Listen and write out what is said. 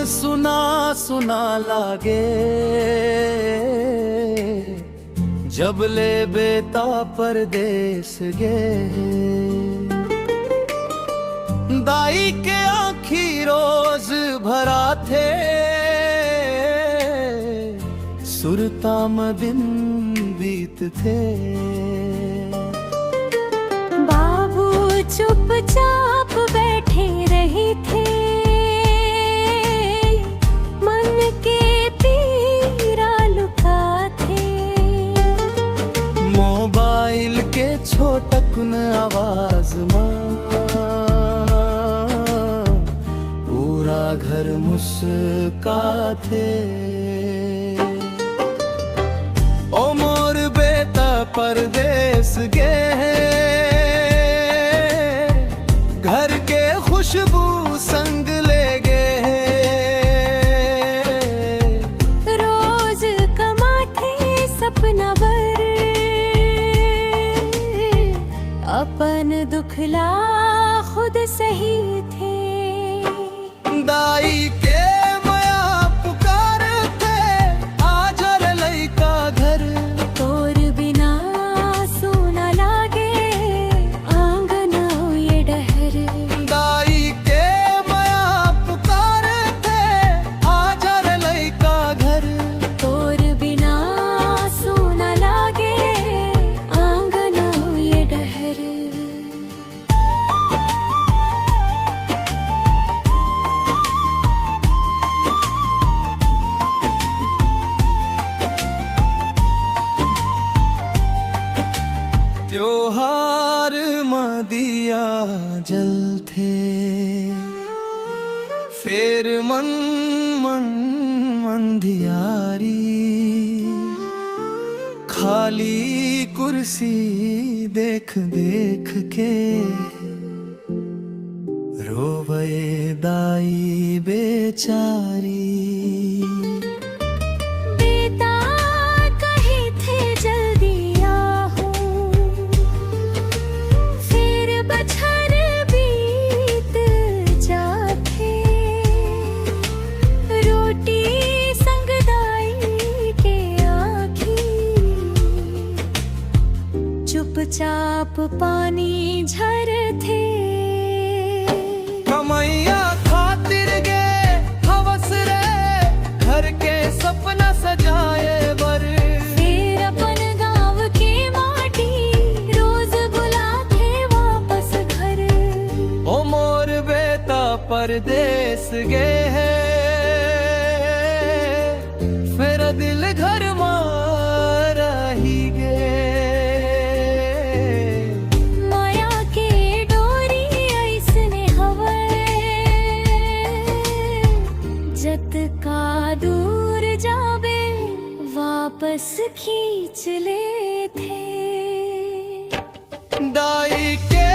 सुना सुना लागे, जब ले बेता परदेस गे। दाई के आँखी रोज भरा थे, सुरता में दिन बीत थे। बाबू चुपचाप बैठे रहे थे, मन के पीरा लुका थे। मोबाइल के छोटकुन आवाज में पूरा घर मुस्का थे। ओ मोर बेटा परदेस गे, घर के खुशबू संग ले गे। रोज कमाते सपना भर, अपन दुखला खुद सही थे। दाई के माया पुकार थे, आजा रे लइका घर। तोर बिना सोना लागे आंगन ये डहर। दाई के माया पुकार थे, आजा रे लइका घर। तोर बिना सोना लागे आंगन ये डहर। त्योहार में दिया जलते, फिर मन मन मंधियारी। खाली कुर्सी देख देख के रोवे दाई बेचारी। चुपचाप पानी झर थे, कमैया खातिर गे हवस रे, घर के सपना सजाए बर। फिर अपन गाँव के माटी रोज बुलाते वापस घर। ओ मोर बेटा परदेस गे है, फिर दिल घर में रही गे। जत का दूर जावे वापस खींच ले थे। दाई के